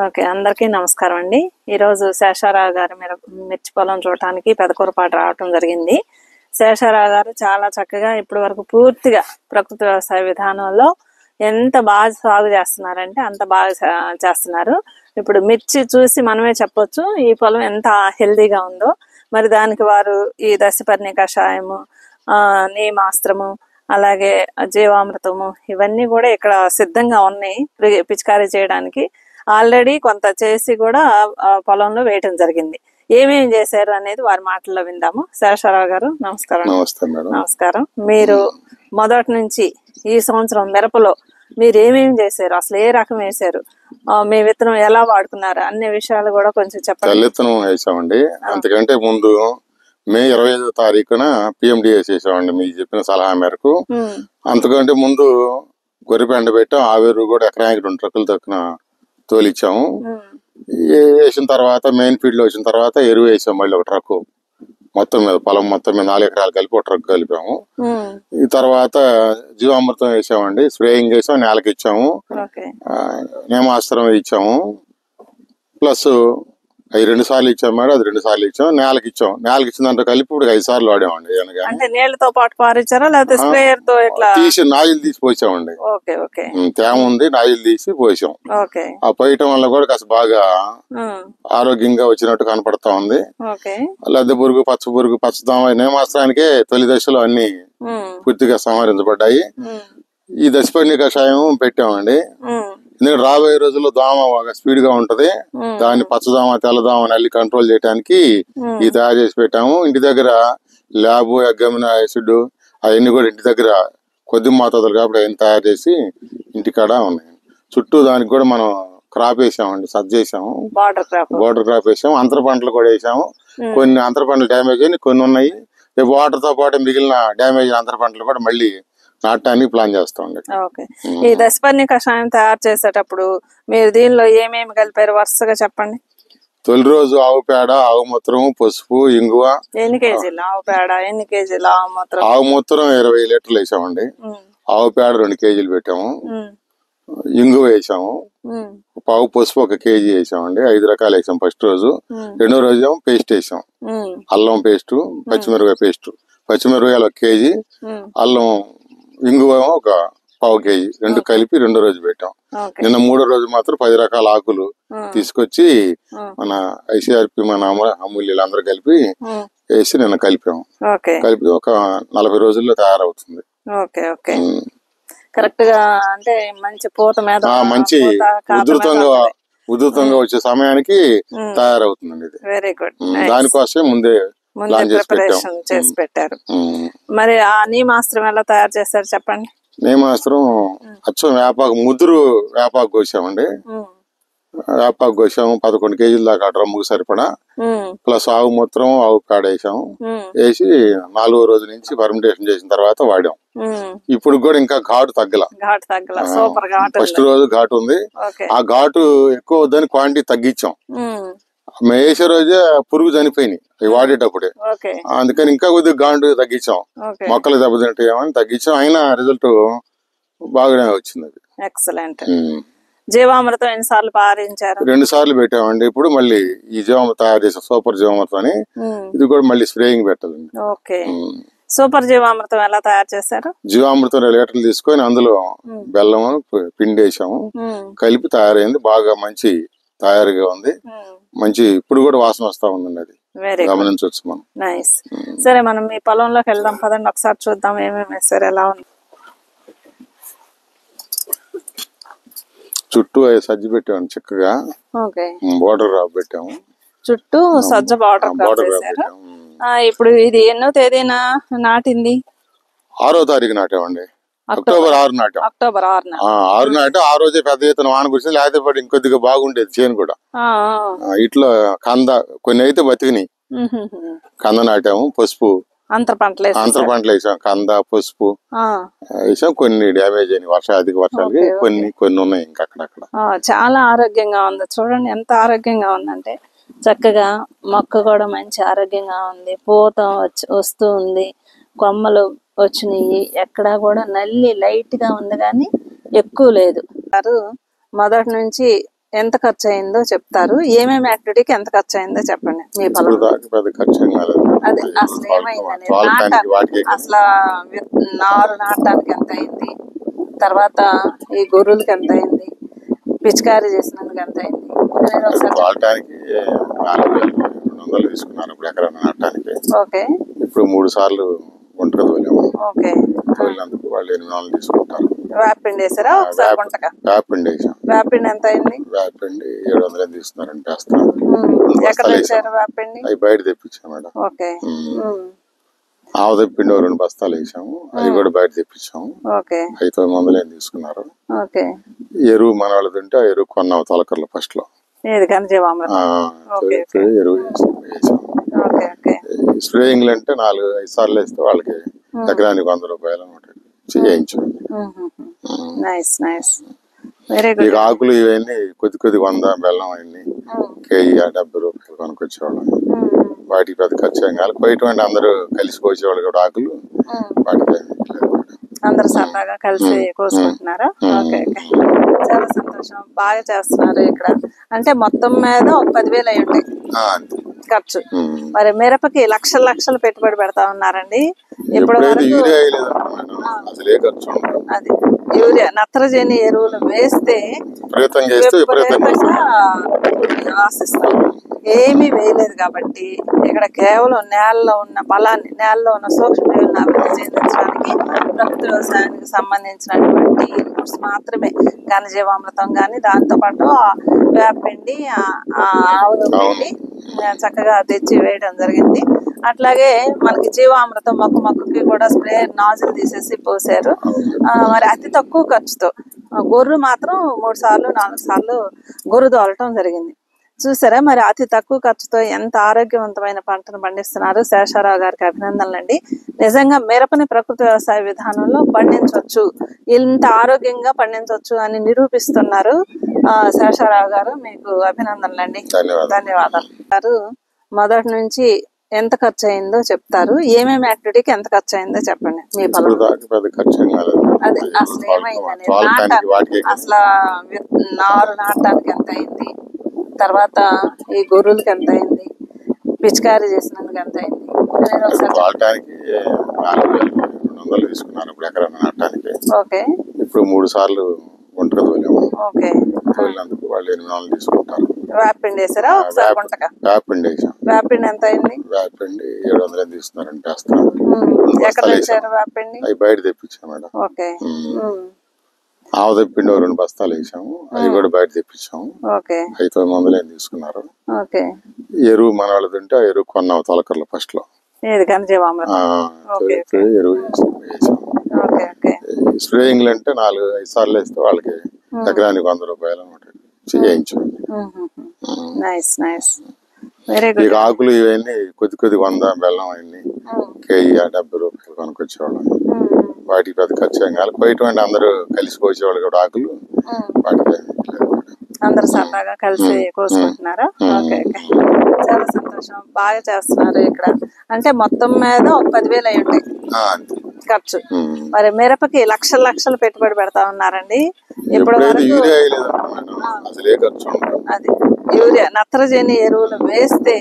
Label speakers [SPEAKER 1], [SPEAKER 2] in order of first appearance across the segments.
[SPEAKER 1] Okay, అందరికీ నమస్కారం అండి. ఈరోజు శేషారావు గారి మిర్చి పొలం చూడటానికి పెదకూరపాటు రావటం జరిగింది. శేషారావు గారు చాలా చక్కగా ఇప్పటి వరకు పూర్తిగా ప్రకృతి వ్యవసాయ విధానంలో ఎంత బాగా సాగు చేస్తున్నారంటే అంత బాగా చేస్తున్నారు. ఇప్పుడు మిర్చి చూసి మనమే చెప్పొచ్చు ఈ పొలం ఎంత హెల్దీగా ఉందో. మరి దానికి వారు ఈ దశపర్ణి కషాయము, నీమాస్త్రము, అలాగే జీవామృతము ఇవన్నీ కూడా ఇక్కడ సిద్ధంగా ఉన్నాయి పిచికారీ చేయడానికి. ఆల్రెడీ కొంత చేసి కూడా పొలంలో వేయటం జరిగింది. ఏమేమి చేశారు అనేది వారి మాటల్లో విందాము. శేషారావు గారు నమస్కారం. నమస్కారం. మీరు మొదటి నుంచి ఈ సంవత్సరం మిరపలో మీరు ఏమేమి చేశారు, అసలు ఏ రకం వేశారు, మీ విత్తనం ఎలా వాడుకున్నారు అన్ని విషయాలు కూడా కొంచెం చెప్పండి.
[SPEAKER 2] విత్తనం వేసామండి. అంతకంటే ముందు మే 25వ తారీఖున PMDS వేసామండి మీకు చెప్పిన సలహా మేరకు. అంతకంటే ముందు గొర్రెపెండ పెట్టాం. ఆవేరు కూడా ఎకరానికి 2 ట్రక్కులు తక్కువ తోలిచ్చాము. వేసిన తర్వాత మెయిన్ ఫీల్డ్ లో వచ్చిన తర్వాత ఎరువు వేసాం. మళ్ళీ ఒక ట్రక్కు మొత్తం మీద పొలం మొత్తం మీద 4 ఎకరాలు కలిపి ఒక ట్రక్ కలిపాము. ఈ తర్వాత జీవామృతం వేసామండి. స్ప్రేయింగ్ చేసాం, నేలకి ఇచ్చాము, నేమాస్త్రం ఇచ్చాము. ప్లస్ అవి 2 సార్లు ఇచ్చాం మేడం, అది 2 సార్లు ఇచ్చాం. నేలకి ఇచ్చాం. నేలకి ఇచ్చిన దాంట్లో కలిపి ఇప్పుడు 5 సార్లు వాడామండి.
[SPEAKER 1] నీళ్ళతో పాటు పారించారా లేకపోతే స్ప్రేయర్ తో
[SPEAKER 2] తీసి నాయిల్ తీసి పోసామండి. తేమ ఉంది, నాయిల్ తీసి పోసాం. ఆ పోయటం వల్ల కూడా కాస్త బాగా ఆరోగ్యంగా వచ్చినట్టు కనపడతా ఉంది. లద్దె పురుగు, పచ్చ పురుగు, పచ్చదోమ నేమాస్త్రానికే తొలి దశలో అన్ని పూర్తిగా సంహరించబడ్డాయి. ఈ దశపర్ణి కషాయం పెట్టామండి. ఎందుకంటే రాబోయే రోజుల్లో దోమ బాగా స్పీడ్ గా ఉంటది. దాన్ని పచ్చదోమ, తెల్లదోమ నల్లి కంట్రోల్ చేయడానికి ఇది తయారు చేసి పెట్టాము. ఇంటి దగ్గర ల్యాబ్, ఎగ్జామినా యాసిడ్ అవన్నీ కూడా ఇంటి దగ్గర కొద్ది మోతాదులు కాబట్టి అవన్నీ తయారు చేసి ఇంటికాడ ఉన్నాయి. చుట్టూ దానికి కూడా మనం క్రాప్ వేసామండి, సజ్జ వేసాము, బోర్డర్ క్రాప్ వేసాము. అంతర పంటలు కూడా వేసాము. కొన్ని అంతర పంటలు డ్యామేజ్ అయినాయి, కొన్ని ఉన్నాయి. రేపు వాటర్ తో పాటు మిగిలిన డ్యామేజ్ అంతర పంటలు కూడా మళ్ళీ నాటడానికి ప్లాన్ చేస్తామండి.
[SPEAKER 1] ఈ దశపర్ణి కషాయం తయారు చేసేటప్పుడు మీరు దీనిలో ఏమేమి కలిపారు వరుసగా చెప్పండి.
[SPEAKER 2] తొలి రోజు ఆవు పేడ, ఆవు మూత్రం, పసుపు, ఇంగువ.
[SPEAKER 1] ఎన్ని కేజీలు ఆవు పేడ, ఎన్ని కేజీలు ఆవు మూత్రం?
[SPEAKER 2] ఆవు మూత్రం 20 లీటర్లు వేసామండి. ఆవు పేడ 2 కేజీలు పెట్టాము. ఇంగువ వేసాము. పావు పసుపు 1 కేజీ వేసామండి. 5 రకాలు వేసాం ఫస్ట్ రోజు. రెండో రోజు ఏమో పేస్ట్ వేసాం. అల్లం పేస్ట్, పచ్చిమిరపకాయ పేస్ట్. పచ్చిమిరపకాయలు 1 కేజీ, అల్లం, ఇంగువ 1 పావు కేజీ, 2 కలిపి రెండో రోజు పెట్టాం. నిన్న మూడో రోజు మాత్రం 10 రకాల ఆకులు తీసుకొచ్చి మన ICRP మన అమూల్యులు అందరూ కలిపి వేసి నిన్న కలిపాము. కలిపి ఒక 40 రోజుల్లో తయారవుతుంది.
[SPEAKER 1] కరెక్ట్ గా అంటే మంచి పూత మీద
[SPEAKER 2] మంచి ఉధృతంగా వచ్చే సమయానికి తయారవుతుందండి. ఇది
[SPEAKER 1] వెరీ గుడ్.
[SPEAKER 2] దానికోసమే ముందే
[SPEAKER 1] ప్రిపరేషన్ చేసి పెట్టారు. మరి ఆ నీమాస్త్రం ఎలా తయారు చేశారు చెప్పండి.
[SPEAKER 2] నీమాస్త్రం అచ్చం వేపాకు, ముదురు వేపాకు కోసామండి. వేపాకు కోసాము 11 కేజీల దాకా డ్రమ్ముకు సరిపడా. ప్లస్ ఆవు మూత్రం, ఆవు పేడ వేసాము. వేసి 4వ రోజు నుంచి ఫర్మెంటేషన్ చేసిన తర్వాత వాడాం. ఇప్పుడు కూడా ఇంకా ఘాటు తగ్గల. ఫస్ట్ రోజు ఘాటు ఉంది. ఆ ఘాటు ఎక్కువ వద్దని క్వాంటిటీ తగ్గించాం. వేసే రోజే పురుగు చనిపోయినాయి అవి వాడేటప్పుడే. అందుకని ఇంకా కొద్దిగా గాండు తగ్గించాం. మొక్కలు దెబ్బతింటాయేమని తగ్గించాం. అయినా రిజల్ట్ బాగానే వచ్చింది.
[SPEAKER 1] ఎక్సలెంట్. జీవామృతం ఎన్నిసార్లు పారించారు?
[SPEAKER 2] 2 సార్లు పెట్టామండి. ఇప్పుడు మళ్ళీ ఈ జీవామృతం తయారు చేసాం, సూపర్ జీవామృతం అని. ఇది కూడా మళ్ళీ స్ప్రేయింగ్ పెట్టాలండి.
[SPEAKER 1] సూపర్ జీవామృతం ఎలా తయారు చేశారు?
[SPEAKER 2] జీవామృతం 2 లీటర్లు తీసుకొని అందులో బెల్లం, పిండి వేసాము. కలిపి తయారైంది. బాగా మంచి తయారుగా ఉంది. మంచి ఇప్పుడు కూడా వాసన వస్తా ఉందండి. అది గమనించవచ్చు మనం.
[SPEAKER 1] నైస్. సరే, మనం మీ పొలంలోకి వెళ్దాం పదండి, ఒకసారి చూద్దాం ఏమేమి వేసారు, ఎలా ఉంది.
[SPEAKER 2] చుట్టూ సజ్జ పెట్టాము చక్కగా. బోర్డర్ క్రాప్ పెట్టాము.
[SPEAKER 1] చుట్టూ సజ్జ బోర్డర్ క్రాప్ పెట్టాము. ఇప్పుడు ఇది ఎన్నో తేదీన నాటింది?
[SPEAKER 2] 6వ తారీఖు నాటామండి. అక్టోబర్ 6 నాటాం.
[SPEAKER 1] అక్టోబర్
[SPEAKER 2] 6 నాటాం. ఆ రోజే పెద్ద ఎత్తున వాన కురిసింది. లేకపోతే ఇంకొద్దిగా బాగుండేది చేను కూడా. ఇట్లా కంద కొన్ని అయితే బతికినాయి. కంద నాటాము. పసుపు అంతర పంటలు వేసాం. కంద, పసుపు వేసాం. కొన్ని డ్యామేజ్ అయినాయి అధిక వర్షాలకి. కొన్ని ఉన్నాయి ఇంకా అక్కడక్కడ.
[SPEAKER 1] చాలా ఆరోగ్యంగా ఉంది. చూడండి ఎంత ఆరోగ్యంగా ఉందంటే, చక్కగా మొక్క కూడా మంచి ఆరోగ్యంగా ఉంది. పూత వస్తూ ఉంది. కొమ్మలు వచ్చినాయి. ఎక్కడా కూడా నల్లి లైట్ గా ఉంది కానీ ఎక్కువ లేదు. మొదటి నుంచి ఎంత ఖర్చు అయిందో చెప్తారు, ఏమేమి యాక్టివిటీకి ఎంత ఖర్చు అయిందో చెప్పండి. మీ పొలం అది అసలు ఏమైందని అసలు నారు నాటడానికి ఎంత అయింది, తర్వాత ఈ గొర్రెలకి ఎంత అయింది, పిచికారీ చేసినందుకు ఎంత అయింది
[SPEAKER 2] తీసుకున్నాను. ఇప్పుడు ఎకరా నాటడానికి
[SPEAKER 1] ఓకే
[SPEAKER 2] ఇప్పుడు 3 సార్లు ఒంటరి తోలేము.
[SPEAKER 1] ఓకే
[SPEAKER 2] తోలినందుకు వాళ్ళు 8 నెలలు తీసుకుంటారు.
[SPEAKER 1] వేపిండి వేసారా ఒకసారి గుంటగా?
[SPEAKER 2] వేపిండి వేసాం.
[SPEAKER 1] వేపిండి ఎంత అయింది?
[SPEAKER 2] వేపిండి 700 తీసుకున్నారంటే వేస్తాను.
[SPEAKER 1] ఎక్కడ తెచ్చారు వేపిండి?
[SPEAKER 2] అవి బయట తెప్పించాం మేడం.
[SPEAKER 1] ఓకే
[SPEAKER 2] ఆవు తెప్పిండి 2 బస్తాలు వేసాము, అవి కూడా బయట తెప్పించాము.
[SPEAKER 1] ఓకే
[SPEAKER 2] 500 తీసుకున్నారు.
[SPEAKER 1] ఓకే
[SPEAKER 2] ఎరువు మన వాళ్ళు తింటే ఆ ఎరువు కొన్నాము తొలకర్లో ఫస్ట్ లో. ఎరువు వేసాం. స్ప్రేయింగ్లు అంటే 4-5 సార్లు వేస్తే వాళ్ళకి ఎకరానికి 100 రూపాయలు చేయించాం. ఈ ఆకులు ఇవన్నీ కొద్ది 100 బెల్లం అవన్నీ కేజీ 70 రూపాయలు కొనుక్కొచ్చేవాళ్ళం. వాటికి పెద్ద ఖర్చు ఏం కాదు. పోయేటువంటి అందరూ కలిసి పోసేవాళ్ళు కూడా ఆకులు. వాటికి
[SPEAKER 1] అందరు సరదాగా కలిసి కోసుకుంటున్నారా? ఓకే ఓకే చాలా సంతోషం. బాగా చేస్తున్నారు ఇక్కడ. అంటే మొత్తం మీద ఒక 10,000 అయి ఉంటాయి ఖర్చు. మరి మిరపకి లక్షలు పెట్టుబడి పెడతా ఉన్నారండి. ఇప్పుడు అది యూరియా నత్రజని ఎరువులు వేస్తే ఆశిస్తాం. ఏమీ వేయలేదు కాబట్టి ఇక్కడ కేవలం నేలలో ఉన్న బలాన్ని, నేలలో ఉన్న సూక్ష్మజీవులను అభివృద్ధి చెందించడానికి ప్రకృతి వ్యవసాయానికి సంబంధించినటువంటి ఇన్పుట్స్ మాత్రమే, ఘనజీవామృతం కానీ, దాంతోపాటు వేపిండి, ఆవుల పిండి చక్కగా తెచ్చి వేయడం జరిగింది. అట్లాగే మనకి జీవామృతం మొక్కకి కూడా స్ప్రే నాజిల్ తీసేసి పోసారు. మరి అతి తక్కువ ఖర్చుతో గొర్రె మాత్రం 3 సార్లు 4 సార్లు గొర్రె తోలటం జరిగింది. చూసారా మరి అతి తక్కువ ఖర్చుతో ఎంత ఆరోగ్యవంతమైన పంటను పండిస్తున్నారు. శేషారావు గారికి అభినందనలండి. నిజంగా మిరపని ప్రకృతి వ్యవసాయ విధానంలో పండించవచ్చు, ఇంత ఆరోగ్యంగా పండించవచ్చు అని నిరూపిస్తున్నారు శేషారావు గారు. మీకు అభినందనలండి. ధన్యవాదాలు. మొదటి నుంచి ఎంత ఖర్చు అయిందో చెప్తారు, ఏమేమి యాక్టివిటీకి ఎంత ఖర్చు అయిందో చెప్పండి. మీ పొలం అది అసలు ఏమైందని అసలు నారు నాటడానికి ఎంత అయింది, తర్వాత ఈ గొర్రెలకి ఎంత అయింది, పిచికారీ చేసినందుకు ఎంత అయింది
[SPEAKER 2] తీసుకున్నాను. ఇప్పుడు ఎకరా నాటడానికి
[SPEAKER 1] ఓకే
[SPEAKER 2] ఇప్పుడు 3 సార్లు ఒంటరి తోలేము.
[SPEAKER 1] ఓకే
[SPEAKER 2] తోలినందుకు వాళ్ళు 8 నెలలు తీసుకుంటారు.
[SPEAKER 1] వేపిండి వేసారా ఒకసారి గుంటగా?
[SPEAKER 2] వేపిండి వేసాం.
[SPEAKER 1] వేపిండి ఎంత అయింది?
[SPEAKER 2] వేపిండి 700 తీసుకున్నారంటే వేస్తాను.
[SPEAKER 1] ఎక్కడ తెచ్చారు వేపిండి?
[SPEAKER 2] అవి బయట తెప్పించాం మేడం.
[SPEAKER 1] ఓకే
[SPEAKER 2] ఆవు తెప్పిండి 2 బస్తాలు వేసాము, అవి కూడా బయట తెప్పించాము. 500 తీసుకున్నారు.
[SPEAKER 1] ఓకే
[SPEAKER 2] ఎరువు మన వాళ్ళు తింటే ఆ ఎరువు కొన్నాము తొలకర్లో ఫస్ట్ లో. ఎరువు వేసాం. స్ప్రేయింగ్లు అంటే 4-5 సార్లు వేస్తే వాళ్ళకి ఎకరానికి 100 రూపాయలు చేయించాం. ఈ ఆకులు ఇవన్నీ కొద్ది 100 బెల్లం అవన్నీ కేజీ 70 రూపాయలు కొనుక్కొచ్చేవాళ్ళం. వాటికి పెద్ద ఖర్చు ఏం కాదు. పోయేటువంటి అందరూ కలిసి పోసేవాళ్ళు కూడా ఆకులు. వాటికి
[SPEAKER 1] అందరు సరదాగా కలిసి కోసుకుంటున్నారా? ఓకే ఓకే చాలా సంతోషం. బాగా చేస్తున్నారు ఇక్కడ. అంటే మొత్తం మీద ఒక 10,000 అయి ఉంటాయి ఖర్చు. మరి మిరపకి లక్షలు పెట్టుబడి పెడతా ఉన్నారండి. ఇప్పుడు అది యూరియా నత్రజని ఎరువులు వేస్తే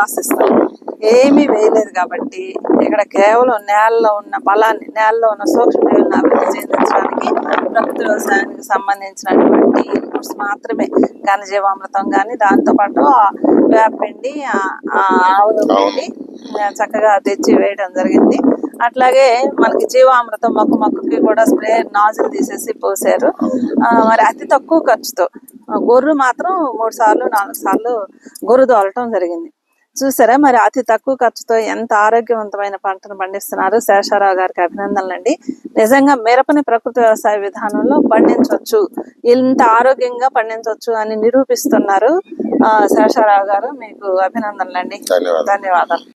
[SPEAKER 1] ఆశిస్తాం. ఏమీ వేయలేదు కాబట్టి ఇక్కడ కేవలం నేలలో ఉన్న బలాన్ని, నేలలో ఉన్న సూక్ష్మజీవులను అభివృద్ధి చెందించడానికి ప్రకృతి వ్యవసాయానికి సంబంధించినటువంటి ఇన్పుట్స్ మాత్రమే, ఘనజీవామృతం కానీ, దాంతోపాటు వేపిండి, ఆవుల పిండి చక్కగా తెచ్చి వేయడం జరిగింది. అట్లాగే మనకి జీవామృతం మొక్కకి కూడా స్ప్రే నాజిల్ తీసేసి పోసారు. మరి అతి తక్కువ ఖర్చుతో గొర్రె మాత్రం 3 సార్లు 4 సార్లు గొర్రె తోలటం జరిగింది. చూసారా మరి అతి తక్కువ ఖర్చుతో ఎంత ఆరోగ్యవంతమైన పంటను పండిస్తున్నారు. శేషారావు గారికి అభినందనలండి. నిజంగా మిరపని ప్రకృతి వ్యవసాయ విధానంలో పండించవచ్చు, ఇంత ఆరోగ్యంగా పండించవచ్చు అని నిరూపిస్తున్నారు శేషారావు గారు. మీకు అభినందనలండి.
[SPEAKER 2] ధన్యవాదాలు.